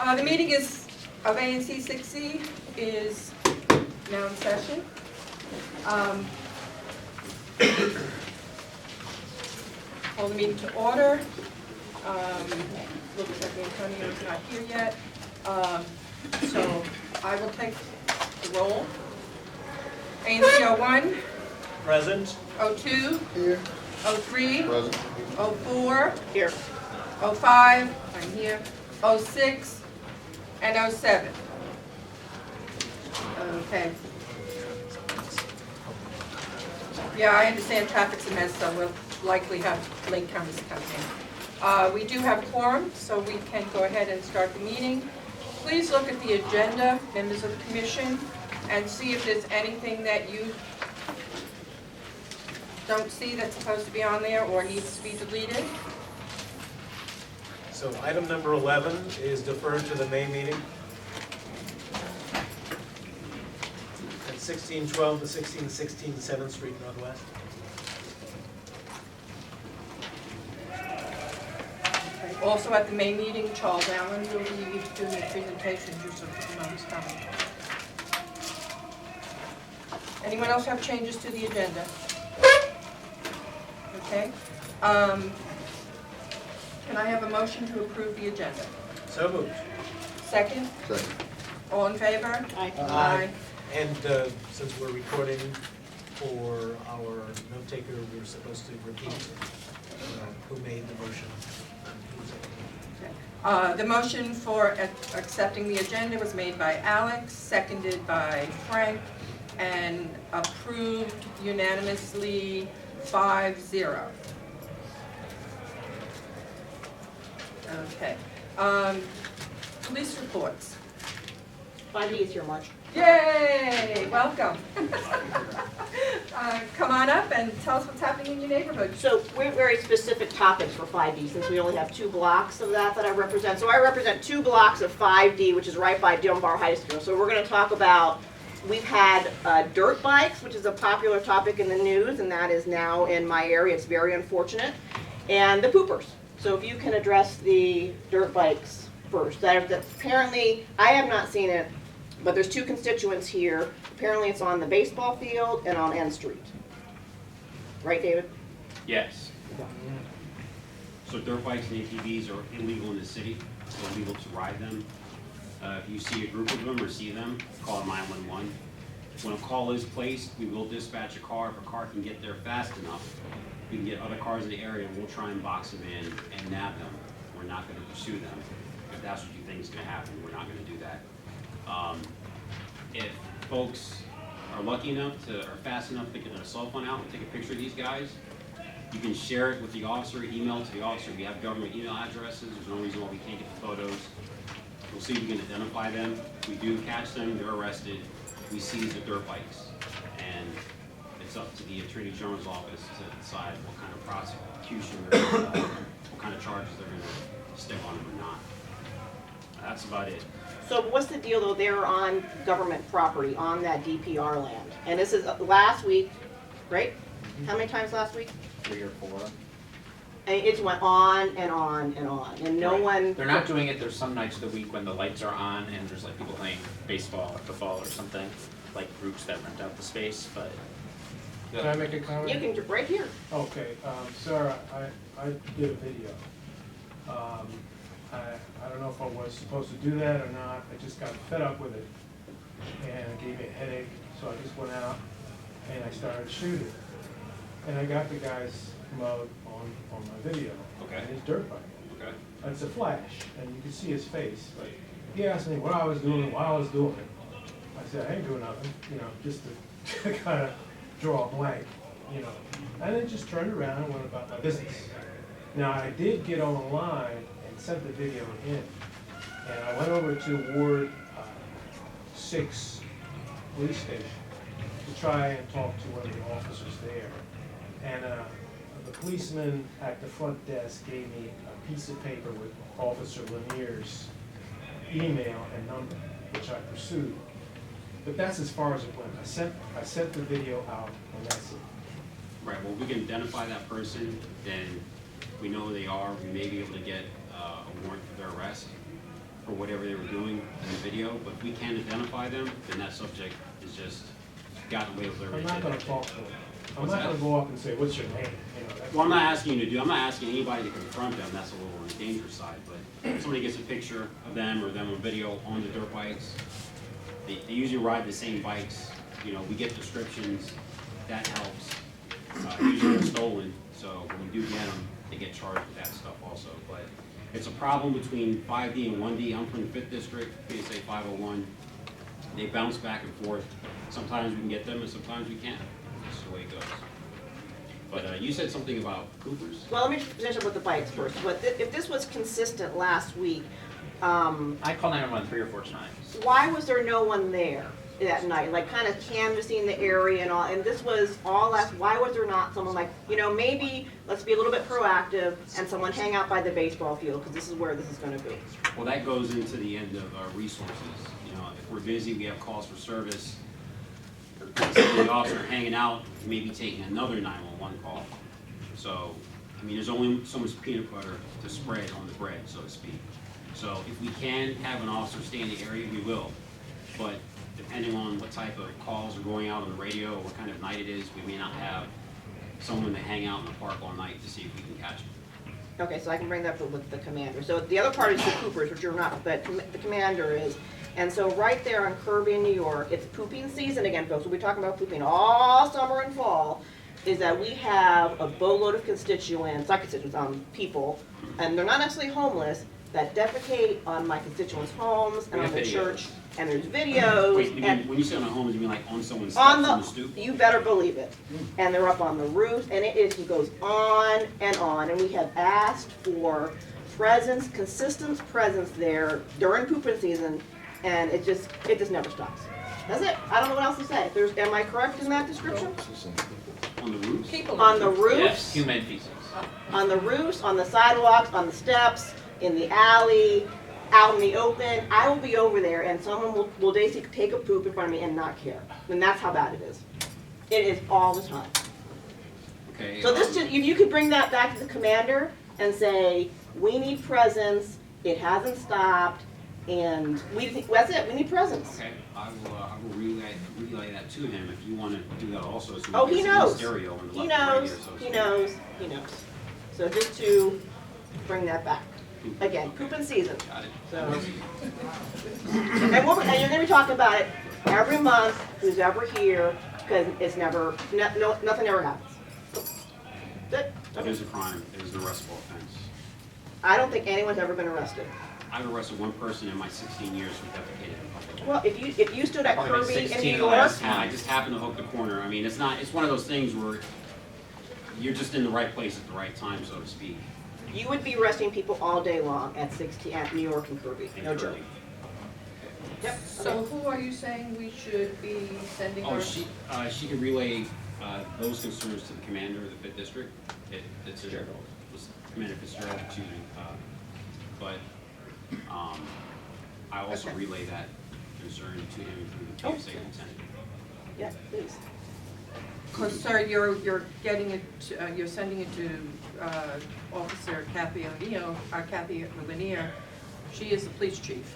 The meeting of ANC 6C is now in session. Call the meeting to order. Looks like Antonio's not here yet. So I will take the roll. ANC 01, Present. 02, Here. 03, Present. 04, Here. 05, I'm here, 06, and 07. Okay. Yeah, I understand traffic's a mess, so we'll likely have latecomers come in. We do have quorum, so we can go ahead and start the meeting. Please look at the agenda, members of the commission, and see if there's anything that you don't see that's supposed to be on there or needs to be deleted. So item number 11 is deferred to the May meeting. At 1612 to 1616 7th Street Northwest. Okay. Also at the May meeting, Charles Allen will be doing a presentation just a few moments coming. Anyone else have changes to the agenda? Okay. Can I have a motion to approve the agenda? So moved. Second? Second. All in favor? Aye. And since we're recording for our note taker, we're supposed to repeat who made the motion. The motion for accepting the agenda was made by Alex, seconded by Frank, and approved unanimously 5-0. Okay. Police reports. 5D is here, March. Yay! Welcome. Come on up and tell us what's happening in your neighborhood. So we're very specific topics for 5D since we only have 2 blocks of that I represent. So I represent 2 blocks of 5D, which is right by Dunbar High School. So we're going to talk about, we've had dirt bikes, which is a popular topic in the news, and that is now in my area. It's very unfortunate. And the poopers. So if you can address the dirt bikes first. That's apparently, I have not seen it, but there's 2 constituents here. Apparently it's on the baseball field and on N Street. Right, David? Yes. So dirt bikes and ATVs are illegal in the city. It's illegal to ride them. If you see a group of them or see them, call 911. When a call is placed, we will dispatch a car. If a car can get there fast enough, we can get other cars in the area and we'll try and box them in and nab them. We're not going to pursue them. If that's what you think is going to happen, we're not going to do that. If folks are lucky enough or fast enough to get their cell phone out and take a picture of these guys, you can share it with the officer, email it to the officer. We have government email addresses. There's no reason why we can't get the photos. We'll see if we can identify them. If we do catch them, they're arrested. We seize the dirt bikes. And it's up to the Attorney General's office to decide what kind of prosecution, what kind of charges they're going to stick on them or not. That's about it. So what's the deal though, they're on government property, on that DPR land? And this is last week, right? How many times last week? 3 or 4. And it went on and on and on, and no Right. one. They're not doing it. There's some nights of the week when the lights are on and there's like people playing baseball at the fall or something, like groups that rent out the space, but. Can I make a comment? You can, right here. Okay, Sarah, I did a video. I don't know if I was supposed to do that or not, I just got fed up with it, and it gave me a headache, so I just went out and I started shooting. And I got the guy's mug on my video, Okay. and his dirt bike. Okay. It's a flash, and you can see his face, but he asked me what I was doing while I was doing it. I said, I ain't doing nothing, just to kind of draw a blank, and then just turned around and went about my business. Now, I did get online and sent the video in, and I went over to Ward 6 police station to try and talk to one of the officers there. And the policeman at the front desk gave me a piece of paper with Officer Lanier's email and number, which I pursued. But that's as far as it went. I sent the video out, and that's it. Right, well, if we can identify that person, then we know who they are. We may be able to get a warrant for their arrest. for whatever they were doing in the video, but if we can identify them, then that subject is just gotten away with I'm everything. not gonna talk to them. I'm What's not that? gonna go up and say, what's your name? You know, that's. Well, I'm not asking you to do, I'm not asking anybody to confront them, that's a little on the dangerous side, but if somebody gets a picture of them or them on video on the dirt bikes, they usually ride the same bikes, you know, we get descriptions, that helps. Usually they're stolen, so when we do get them, they get charged with that stuff also, but it's a problem between 5D and 1D, I'm from the 5th District, PSA 501, they bounce back and forth, sometimes we can get them and sometimes we can't, that's the way it goes. But you said something about Coopers? Well, let me finish up with the bikes first, but if this was consistent last week, I called 911 3 or 4 times. why was there no one there that night? Like kind of canvassing the area and all, and this was all last, why was there not someone like, you know, maybe let's be a little bit proactive and someone hang out by the baseball field, because this is where this is gonna be. Well, that goes into the end of our resources. You know, if we're busy, we have calls for service. If the officer hanging out, maybe taking another 911 call. So, I mean, there's only so much peanut butter to spread on the bread, so to speak. So if we can have an officer stay in the area, we will. But depending on what type of calls are going out on the radio, or what kind of night it is, we may not have someone to hang out in the park all night to see if we can catch them. Okay, so I can bring that up with the commander. So the other part is the Coopers, which you're not, but the commander is. And so right there on Kirby in New York, it's pooping season again, folks. We'll be talking about pooping all summer and fall, is that we have a boatload of constituents, not constituents, people, and they're not necessarily homeless, that defecate on my constituents' homes and We on have the videos. church, and there's videos. Wait, you and mean, when you say on a home, you mean like on someone's steps on on the the, stoop? you better believe it. And they're up on the roof, and it goes on, and we have asked for presence, consistent presence there during pooping season, and it just never stops. That's it. I don't know what else to say. Am I correct in that description? On the roofs? People. On the Yes, roofs, human feces. on the roofs, on the sidewalks, on the steps, in the alley, out in the open. I will be over there, and someone will basically take a poop in front of me and not care. And that's how bad it is. It is all the time. Okay. So this, if you could bring that back to the commander and say, we need presence, it hasn't stopped, and that's it, we need presence. Okay, I will relay that to him if you want to do that also. So we Oh, get he some knows. stereo on the He left and right knows, here, so to he speak. knows, he knows. So just to bring that back. Again, pooping season, Got it. so. And you're gonna be talking about it every month, who's ever here, because it's never, nothing ever happens. That's it. It is a crime, it is an arrestable offense. I don't think anyone's ever been arrested. I've arrested one person in my 16 years who defecated in public. Well, if you stood at Probably Kirby in 16 New York, last I just happened to hook the corner. I mean, it's one of those things where you're just in the right place at the right time, so to speak. you would be arresting people all day long at 16, at New York and Kirby, in no joke. Kirby. Yep. So who are you saying we should be sending Oh, our? she can relay those concerns to the commander of the 5th District. It's Commander Fitzgerald, excuse me. But I also Okay. relay that concern to him through the PSA lieutenant. Yeah, please. Because, sir, you're getting it, you're sending it to Officer Kathy O'Neill, Kathy Lanier. She is the police chief.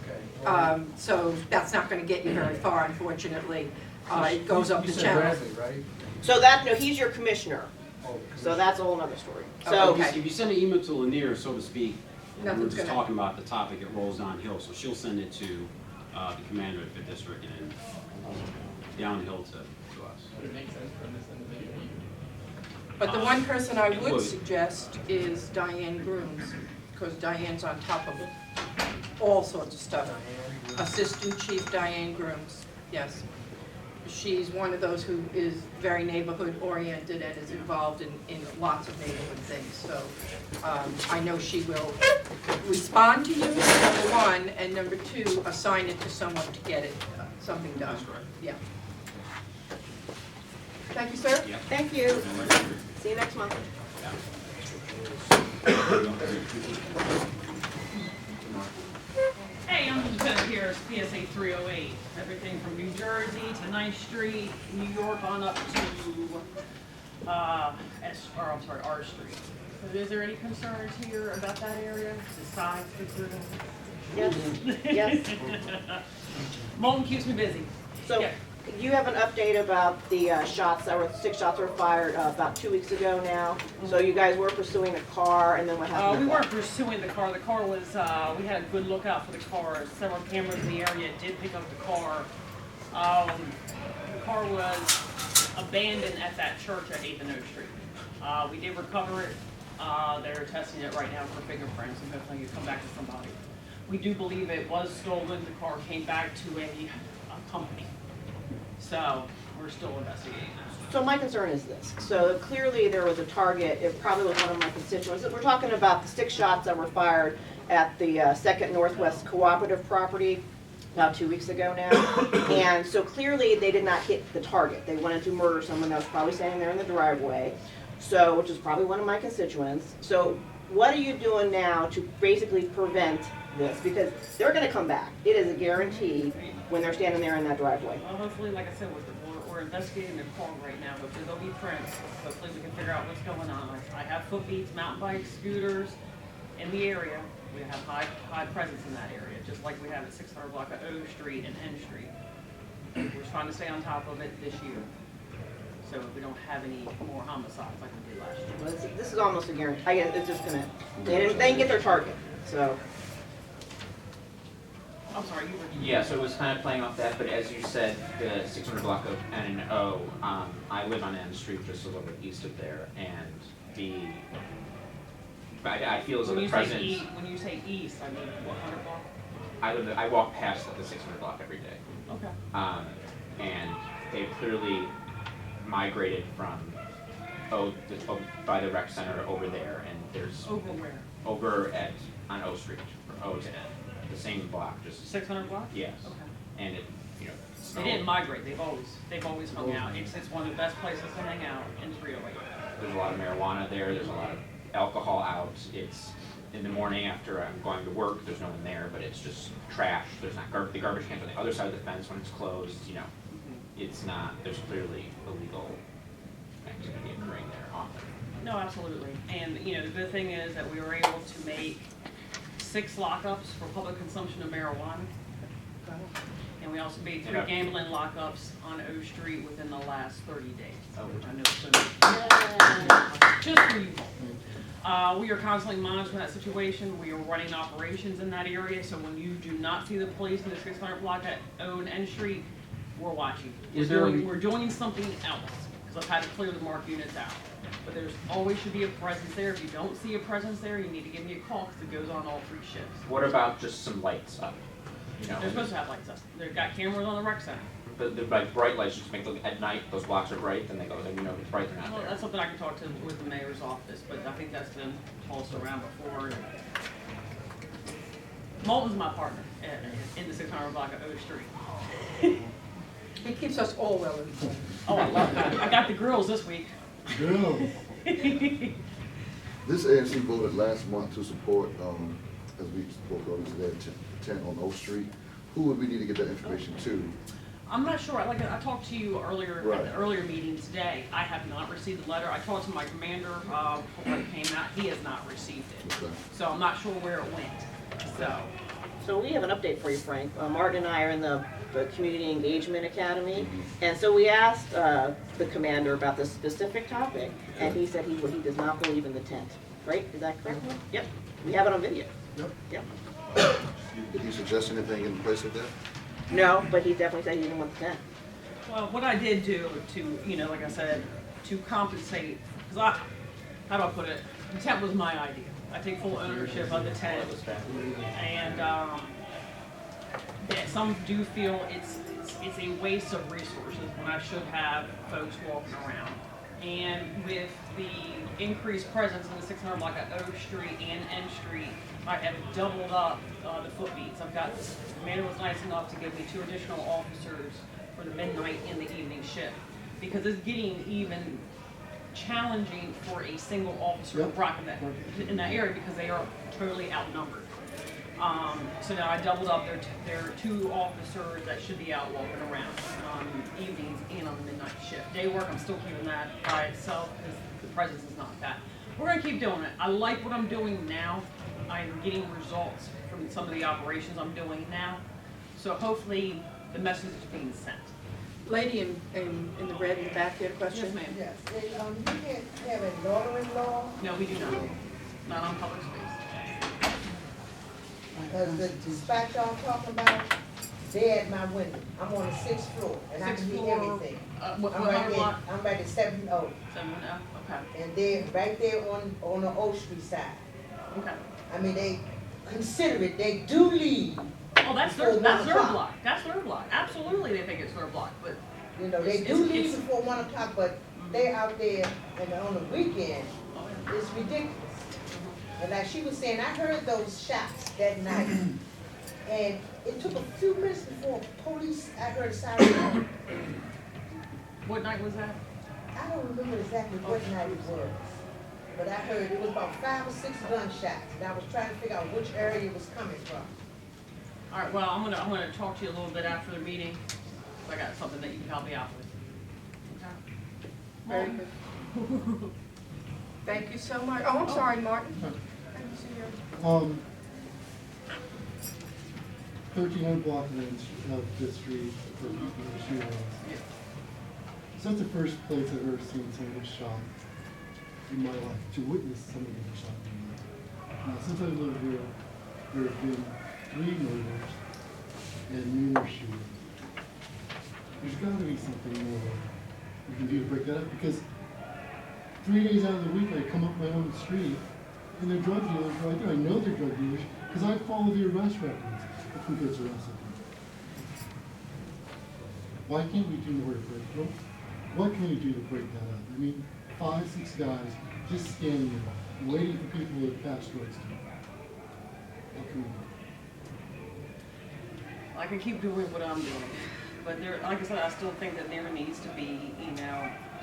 Okay. So that's not gonna get you very far, unfortunately. It goes up You the said channel. Bradley, right? So he's your commissioner, Oh, so that's a whole nother story. Oh, So, okay. If you send an email to Lanier, so to speak, we're Nothing's just gonna- talking about the topic, it rolls downhill, so she'll send it to the commander of the 5th District and then downhill to us. Would it make sense for this individual? But the one person I It would would. suggest is Diane Grooms, because Diane's on top of all sorts of stuff. Assistant Chief Diane Grooms, yes. She's one of those who is very neighborhood oriented and is involved in lots of neighborhood things. So I know she will respond to you, number one, and number two, assign it to someone to get it, something done. That's correct. Yeah. Thank you, sir. Yep. thank you. See you next month. Hey, I'm Lieutenant Harris, PSA 308. Everything from New Jersey to 9th Street, New York on up to, R Street. So is there any concerns here about that area besides the grill? Yes, yes. Molten keeps me busy. So Yeah. you have an update about the shots that were, 6 shots were fired about 2 weeks ago now. So you guys were pursuing the car, and then what happened? We with weren't pursuing the car. The car was, we had a good lookout for the car. Several cameras in the area did pick up the car. The car was abandoned at that church at 8th and O Street. We did recover it. They're testing it right now for fingerprints, and hopefully you come back to somebody. We do believe it was stolen. The car came back to a company. So we're still investigating that. So my concern is this. So clearly there was a target. It probably was one of my constituents. We're talking about the 6 shots that were fired at the 2nd Northwest Cooperative property about 2 weeks ago now. And so clearly they did not hit the target. They wanted to murder someone that was probably standing there in the driveway. So, which is probably one of my constituents. So what are you doing now to basically prevent this? Because they're gonna come back. It is a guarantee when they're standing there in that driveway. Well, hopefully, like I said, we're investigating the car right now. Hopefully there'll be prints. Hopefully we can figure out what's going on. I have foot beats, mountain bikes, scooters in the area. We have high presence in that area, just like we have at 600 block of O Street and N Street. We're trying to stay on top of it this year, so we don't have any more homicides like we did last year. Well, this is almost a guarantee. I guess it's just gonna, they didn't get their target, so. I'm sorry, you were. Yeah, so it was kind of playing off that, but as you said, the 600 block of N and O, I live on N Street, just a little bit east of there, and I feel as though the presence. When you say east, I mean what, 100 block? I walk past the 600 block every day. Okay. And they've clearly migrated from by the rec center over there, and there's Over where? over on O Street, or O to N, the same block, just 600 block? yes. Okay. And it, you know, They didn't migrate. They've always hung out. It's one of the best places to hang out in 308. there's a lot of marijuana there. There's a lot of alcohol out. It's in the morning after I'm going to work. There's no one there, but it's just trash. There's not the garbage cans on the other side of the fence when it's closed. You know, it's not. There's clearly illegal activity occurring there often. No, absolutely. And, you know, the good thing is that we were able to make 6 lockups for public consumption of marijuana. And we also made 3 Yeah. gambling lockups on O Street within the last 30 days. Oh. Which I know is good. Just for you. We are constantly monitoring that situation. We are running operations in that area, so when you do not see the police in the 600 block at O and N Street, we're watching. We're doing something else, because I've had to clear the marked units out. But there's always should be a presence there. If you don't see a presence there, you need to give me a call, because it goes on all 3 shifts. What about just some lights up? You know, They're supposed to have lights up. They've got cameras on the rec center. but they're like bright lights just make at night. Those blocks are bright, then they go. Then you know if it's bright, they're not Well, there. that's something I can talk to with the mayor's office, but I think that's been tossed around before. Moulton's my partner in the 600 block of O Street. He keeps us all well informed. Oh, I love that. I got the grills this week. Girl. This ANC voted last month to support, as we spoke earlier today, tent on O Street. Who would we need to get that information to? I'm not sure. Like I talked to you earlier Right. at the earlier meeting today. I have not received the letter. I talked to my commander before it came out. He has not received it. Okay. So I'm not sure where it went. So we have an update for you, Frank. Martin and I are in the Community Engagement Academy, and so we asked the commander about this specific topic, and he said he does not believe in the tent. Right? Is that correct? Yep. We have it on video. Yep. Yep. Did he suggest anything in place of that? No, but he definitely said he didn't want the tent. Well, what I did do to, you know, like I said, to compensate, because how do I put it? The tent was my idea. I take full ownership of the tent. And yeah, some do feel it's a waste of resources when I should have folks walking around. And with the increased presence in the 600 block at O Street and N Street, I have doubled up the foot beats. The mayor was nice enough to give me 2 additional officers for the midnight and the evening shift, because it's getting even challenging for a single officer to rock in that area, because they are totally outnumbered. So now I doubled up. There are 2 officers that should be out walking around on evenings and on the midnight shift. Day work, I'm still keeping that by itself because the presence is not that. We're gonna keep doing it. I like what I'm doing now. I'm getting results from some of the operations I'm doing now. So hopefully the message is being sent. Lady in the red in the back, you had a question? Yes, ma'am. Yes, and, you can't have a daughter-in-law, No, we do not. Not on public space. because the dispatch y'all talking about, they at my window. I'm on the 6th floor, and I Sixth can hear floor, everything. What I'm number right block? there, I'm right at 7-0, 710, okay, and they're right there on the Oak Street side. okay. I mean, they consider it, they do leave, Oh, that's Before their, that's 1 their o'clock. block. That's their block. Absolutely, they think it's their block, but you know, they It's- do it's- leave it's- before 1 o'clock, but they're out there, and on the weekend, oh, yeah. it's ridiculous. And like she was saying, I heard those shots that night, and it took a few minutes before police, I heard a siren. What night was that? I don't remember exactly what night it was, but I heard it was about 5 or 6 gunshots, and I was trying to figure out which area it was coming from. All right, well, I'm gonna talk to you a little bit after the meeting. I got something that you can help me out with. Very good. Thank you so much. Oh, I'm sorry, Martin. I didn't see you. 1300 block of Fifth Street for the shooting. So that's the first place I've ever seen someone shot in my life, to witness someone getting shot in my life. Now, since I've lived here, there have been 3 murders and numerous shootings. There's got to be something more we can do to break that up, because 3 days out of the week I come up my own street and they're drug dealers right there. I know they're drug dealers because I follow the arrest records of who gets arrested. Why can't we do more to break them? What can we do to break that up? I mean, 5, 6 guys just standing there, waiting for people to pass drugs to them. What can we do? I can keep doing what I'm doing, but there, like I said, I still think that there needs to be,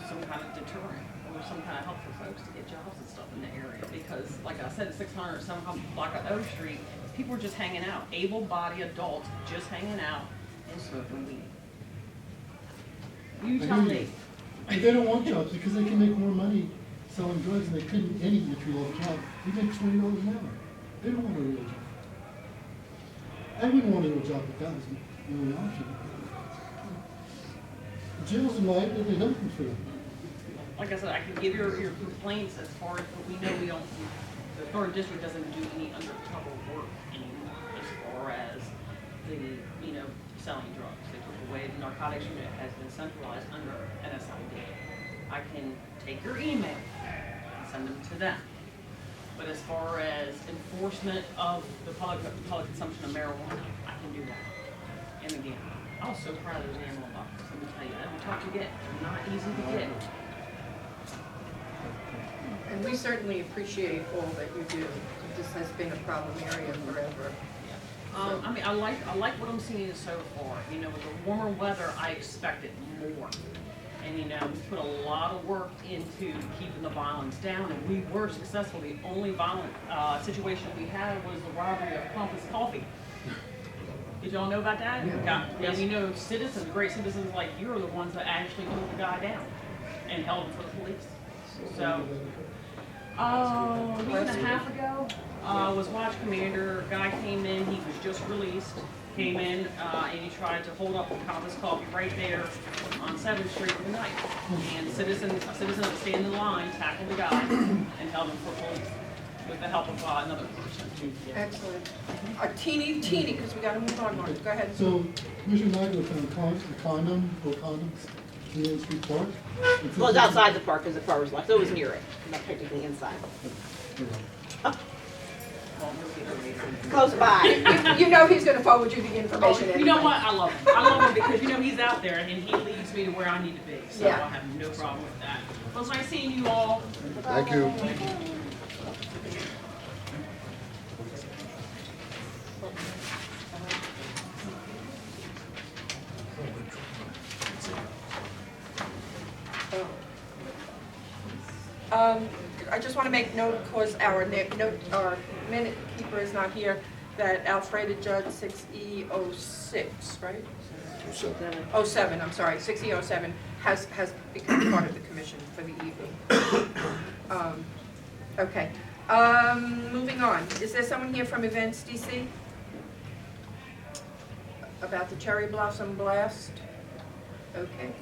some kind of deterrent or some kind of help for folks to get jobs and stuff in the area. Because, like I said, at 600 some block of O Street, people are just hanging out, able-bodied adults just hanging out and smoking weed. You I tell hear me. you. And they don't want jobs because they can make more money selling drugs than they could in any entry-level job. You make $20 an hour. They don't want a real job. I wouldn't want a real job if that was the only option. The jails in life, they're nothing for them. Like I said, I can give your complaints as far as, but we know we don't, the 3rd District doesn't do any undercover work anymore as far as the, selling drugs. They took away, the narcotics unit has been centralized under NSID. I can take your email and send them to them. But as far as enforcement of the public consumption of marijuana, I can do that. And again, I was so proud of those animal doctors, let me tell you, they're tough to get, they're not easy to get. And we certainly appreciate all that you do. This has been a problem area forever. I like what I'm seeing so far. With the warmer weather, I expected more. And, we put a lot of work into keeping the violence down, and we were successful. The only violent situation we had was the robbery of Compass Coffee. Did y'all know about that? Yeah. And citizens, great citizens like you are the ones that actually pulled the guy down and held him for the police. So, a week and a half ago, was Watch Commander. A guy came in, he was just released, came in, and he tried to hold up Compass Coffee right there on 7th Street with a knife. And a citizen that was standing in line tackled the guy and held him for police with the help of another person. Excellent. A teeny, because we gotta move on, Mark. Go ahead. So, Commissioner Magro found a condom or condoms in Main Street Park. Well, it's outside the park because the car was locked, so it was near it, not technically inside. Close by. You know he's gonna forward you the information anyway. You know what? I love him. I love him because he's out there and he leads me to where I need to be. So Yeah. I have no problem with that. Well, it's nice seeing you all. Thank you. I just want to make note, because our minute keeper is not here, that Alfreda Judd 6E06, right? 07, I'm sorry, 6E07 has become part of the commission for the evening. Okay, moving on. Is there someone here from Events DC? About the Cherry Blossom Blast? Okay.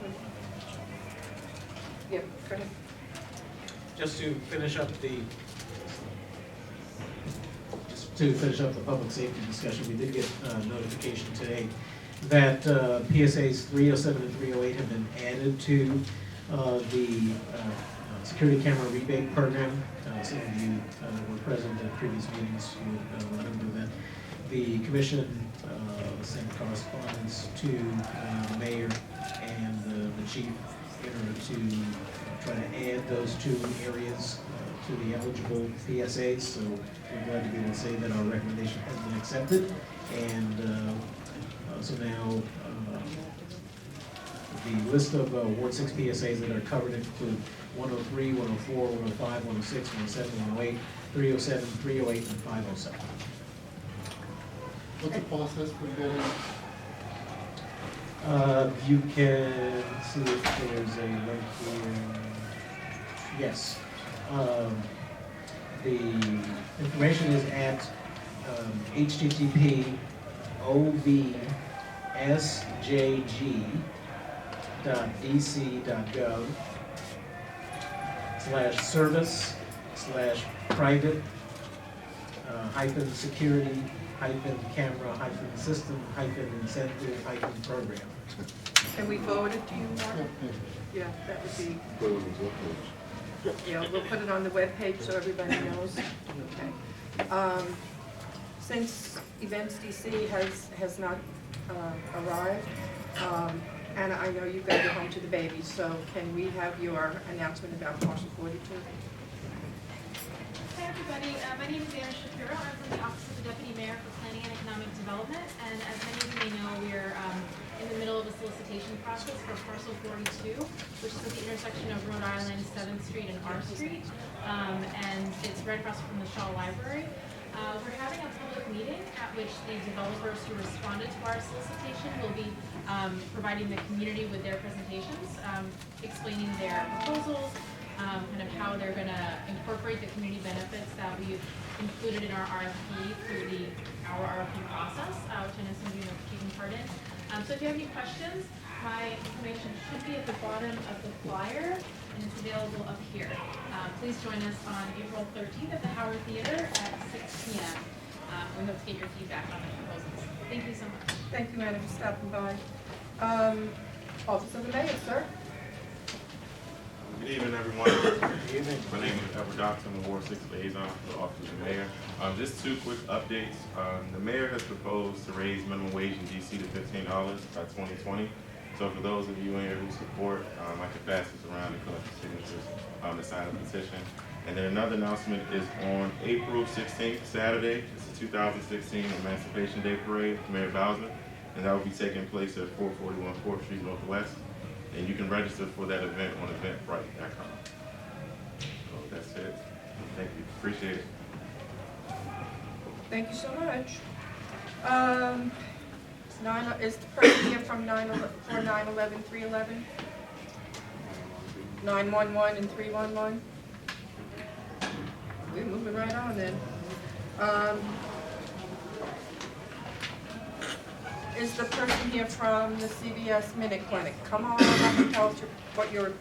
Yep, go ahead. Just to finish up the public safety discussion, we did get notification today that PSAs 307 and 308 have been added to the security camera rebate program. Some of you were present at previous meetings, you would remember that. The commission sent correspondence to the mayor and the chief in order to try to add those two areas to the eligible PSAs. So we're glad to be able to say that our recommendation has been accepted. And so now the list of Ward 6 PSAs that are covered include 103, 104, 105, 106, 107, 108, 307, 308, and 507. What's the process for getting? You can see if there's a link here. Yes. The information is at http://service/private-security-camera-system-incentive-program. Can we forward it to you, Mark? Yeah. Yeah, that would be, Put it on the webpage. yeah, we'll put it on the webpage so everybody knows. Okay. Since Events DC has not arrived, Anna, I know you've got to go home to the baby, so can we have your announcement about parcel 42? Hi everybody, my name is Anna Shapiro. I'm from the Office of the Deputy Mayor for Planning and Economic Development, and as many of you may know, we're in the middle of a solicitation process for parcel 42, which is at the intersection of Rhode Island, 7th Street and R Street, and it's right across from the Shaw Library. We're having a public meeting at which the developers who responded to our solicitation will be providing the community with their presentations, explaining their proposals, kind of how they're going to incorporate the community benefits that we've included in our RFP through our RFP process, which I know some of you have taken part in. So if you have any questions, my information should be at the bottom of the flyer, and it's available up here. Please join us on April 13th at the Howard Theater at 6 p.m. We hope to get your feedback on the proposals. Thank you so much. Thank you, Anna, for stopping by. Office of the Mayor, sir. Good evening, everyone. Good evening. My name is Edward Dodson, the Ward 6 Liaison for the Office of the Mayor. Just two quick updates. The Mayor has proposed to raise minimum wage in DC to $15 by 2020. So for those of you in here who support, I can pass this around and collect the signatures to sign a petition. And then another announcement is on April 16th, Saturday. It's the 2016 Emancipation Day Parade, Mayor Bowser, and that will be taking place at 441 4th Street Northwest. And you can register for that event on eventbrite.com. So that's it. Thank you. Appreciate it. Thank you so much. Is the person here from 911, 311? 911 and 311? We're moving right on then. Is the person here from the CVS Minute Clinic? Come on up and tell us what you're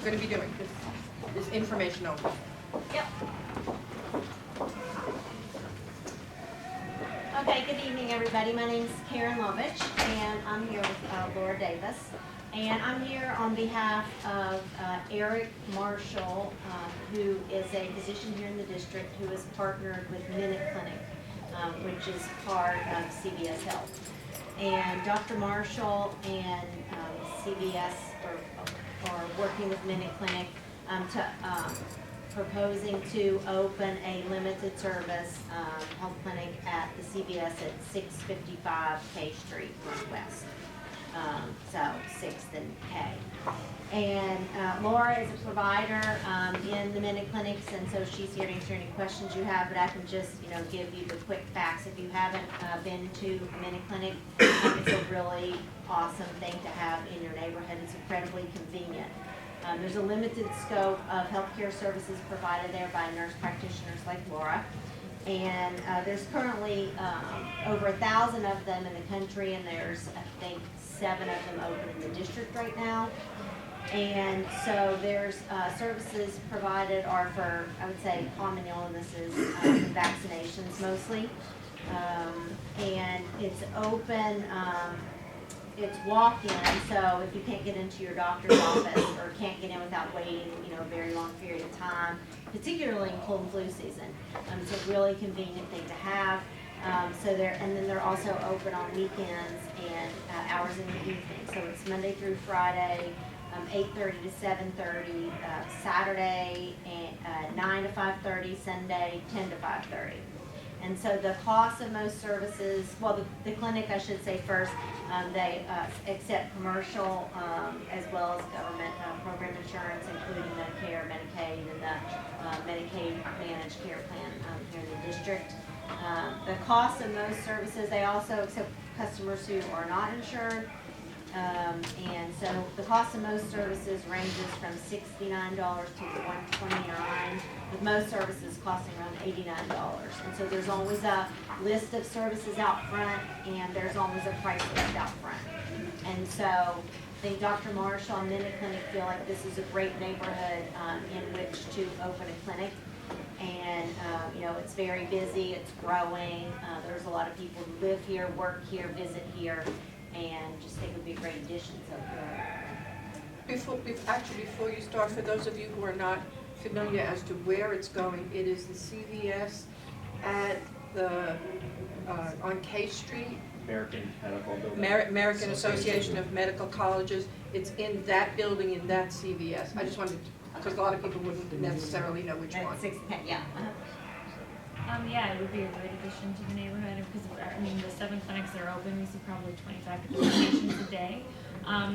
going to be doing. This is information only. Yep. Okay, good evening, everybody. My name is Karen Lovich, and I'm here with Laura Davis. And I'm here on behalf of Eric Marshall, who is a physician here in the district who is partnered with Minute Clinic, which is part of CVS Health. And Dr. Marshall and CVS are working with Minute Clinic proposing to open a limited service health clinic at the CVS at 655 K Street Northwest. So 6th and K. And Laura is a provider in the Minute Clinics, and so she's here to answer any questions you have, but I can just, give you the quick facts. If you haven't been to a Minute Clinic, it's a really awesome thing to have in your neighborhood. It's incredibly convenient. There's a limited scope of healthcare services provided there by nurse practitioners like Laura. And there's currently over 1,000 of them in the country, and there's, I think, 7 of them open in the district right now. And so there's services provided are for, I would say, common illnesses, and vaccinations mostly. And it's open, it's walk-in, so if you can't get into your doctor's office or can't get in without waiting, a very long period of time, particularly in cold and flu season, it's a really convenient thing to have. And then they're also open on weekends and hours in the evening. So it's Monday through Friday, 8:30 to 7:30, Saturday, 9 to 5:30, Sunday, 10 to 5:30. And so the cost of most services, well, the clinic, I should say first, they accept commercial as well as government program insurance, including Medicare, Medicaid, and the Medicaid managed care plan here in the district. The cost of most services, they also accept customers who are not insured. And so the cost of most services ranges from $69 to $129, with most services costing around $89. And so there's always a list of services out front, and there's always a price list out front. And so I think Dr. Marshall and Minute Clinic feel like this is a great neighborhood in which to open a clinic. And, it's very busy, it's growing. There's a lot of people who live here, work here, visit here, and just think it would be a great addition. So, Before you start, for those of you who are not familiar as to where it's going, it is the CVS at the, on K Street, American Medical Building. American Association of Medical Colleges. It's in that building, in that CVS. I just wanted, because a lot of people wouldn't necessarily know which one. Yeah. Yeah, it would be a great addition to the neighborhood because, the 7 clinics that are open, we see probably 25 to 30 patients a day.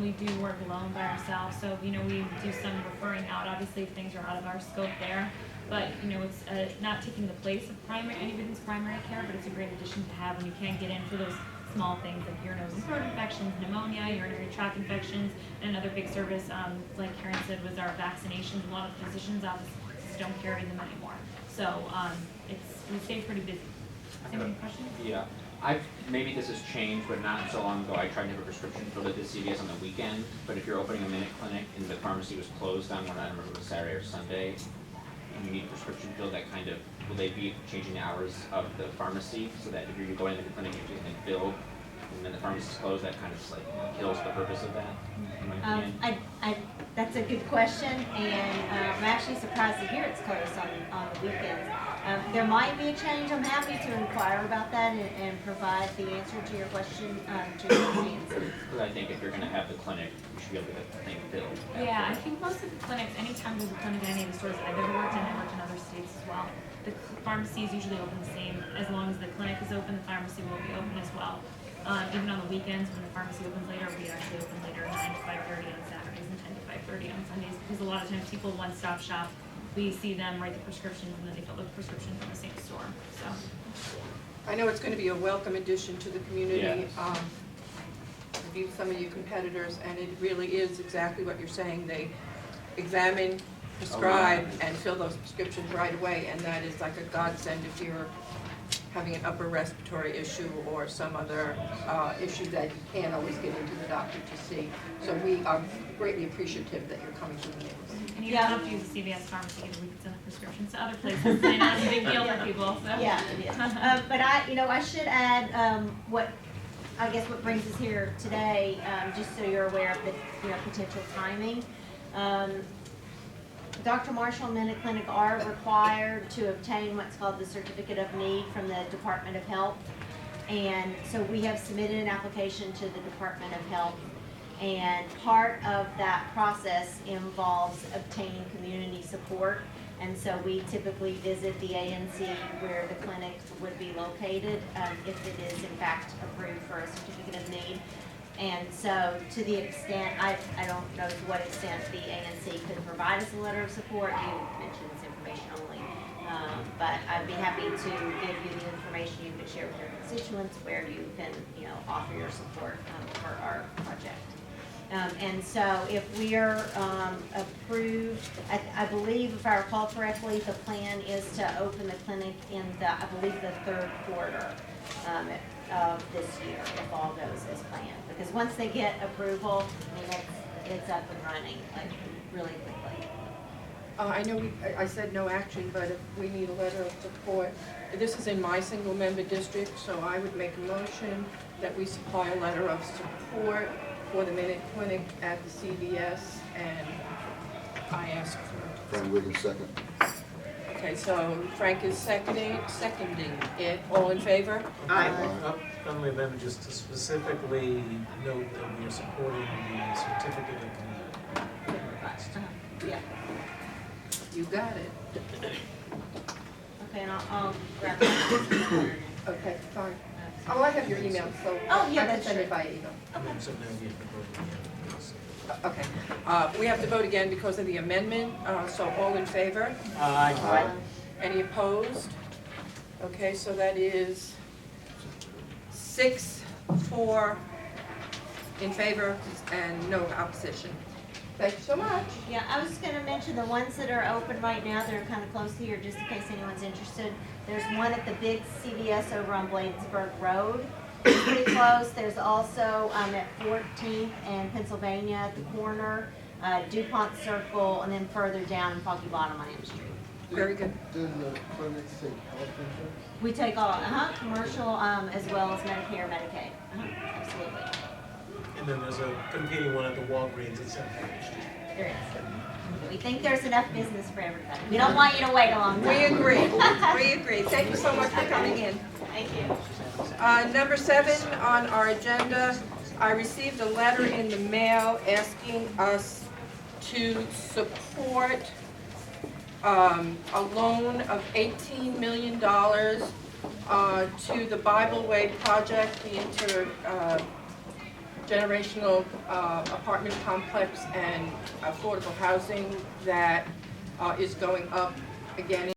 We do work alone by ourselves, so, we do some referring out, obviously, if things are out of our scope there. But, it's not taking the place of anybody's primary care, but it's a great addition to have when you can't get in for those small things like ear, nose, and throat infections, pneumonia, urinary tract infections, and another big service, like Karen said, was our vaccinations. A lot of physicians' offices don't carry them anymore. So, we stay pretty busy. Any questions? Yeah, maybe this has changed, but not so long ago, I tried to have a prescription filled at the CVS on the weekend, but if you're opening a Minute Clinic and the pharmacy was closed on one, I don't remember if it was Saturday or Sunday, and you need a prescription filled, that kind of, will they be changing the hours of the pharmacy so that if you're going to the clinic, you can fill, and then the pharmacy's closed, that kind of just like kills the purpose of that, in my opinion? That's a good question, and I'm actually surprised to hear it's closed on the weekends. There might be a change. I'm happy to inquire about that and provide the answer to your question to your audience. Because I think if you're going to have the clinic, you should be able to get the thing filled. Yeah, I think most of the clinics, anytime there's a clinic in any of the stores I've ever worked in, I worked in other states as well. The pharmacy is usually open the same. As long as the clinic is open, the pharmacy will be open as well. Even on the weekends, when the pharmacy opens later, we actually open later, 9 to 5:30 on Saturdays and 10 to 5:30 on Sundays, because a lot of times people one-stop shop. We see them write the prescriptions, and then they fill the prescription from the same store. So, I know it's going to be a welcome addition to the community. Yes. Reviewed some of your competitors, and it really is exactly what you're saying. They examine, prescribe, and fill those prescriptions right away, and that is like a godsend if you're having an upper respiratory issue or some other issue that you can't always get into the doctor to see. So we are greatly appreciative that you're coming to the neighborhood. and you don't have to use a CVS pharmacy either. We can send the prescriptions to other places. I know it's a big deal for people. So. Yeah, it is. But I should add what brings us here today, just so you're aware of the potential timing. Dr. Marshall and Minute Clinic are required to obtain what's called the Certificate of Need from the Department of Health. And so we have submitted an application to the Department of Health. And part of that process involves obtaining community support. And so we typically visit the ANC where the clinic would be located if it is in fact approved for a Certificate of Need. And so to the extent, I don't know to what extent the ANC could provide us a letter of support. You mentioned this information only. But I'd be happy to give you the information you could share with your constituents where you can offer your support for our project. And so if we're approved, I believe, if I recall correctly, the plan is to open the clinic in the, I believe, the third quarter of this year, if all goes as planned. Because once they get approval, I mean, it's up and running, like, really quickly. I know I said no action, but if we need a letter of support, this is in my single-member district, so I would make a motion that we supply a letter of support for the Minute Clinic at the CVS, and I ask for. Frank Wiggins, second. Okay, so Frank is seconding it. All in favor? Aye. Friendly amendment just to specifically note that we are supporting the certificate of need request. Yeah. You got it. Okay, and I'll grab that. Okay, fine. Oh, I have your email, so Oh, yeah, I can that's send it right. by email. So now we have to vote again. Okay. We have to vote again because of the amendment, so all in favor? Aye. Any opposed? Okay, so that is 6-4 in favor and no opposition. Thank you so much. Yeah, I was gonna mention the ones that are open right now, that are kind of close here, just in case anyone's interested. There's one at the big CVS over on Bladensburg Road, it's pretty close. There's also at 14th and Pennsylvania at the corner, DuPont Circle, and then further down in Foggy Bottom on M Street. Very good. Do the clinics take health insurance? We take all, commercial, as well as Medicare, Medicaid, absolutely. And then there's a competing one at the Walgreens at South Main Street. There is. We think there's enough business for everybody. We don't want you to wait a long time. We agree. We agree. Thank you so much for coming in. Thank you. Number 7 on our agenda, I received a letter in the mail asking us to support a loan of $18 million to the Bible Way project, the intergenerational apartment complex and affordable housing that is going up again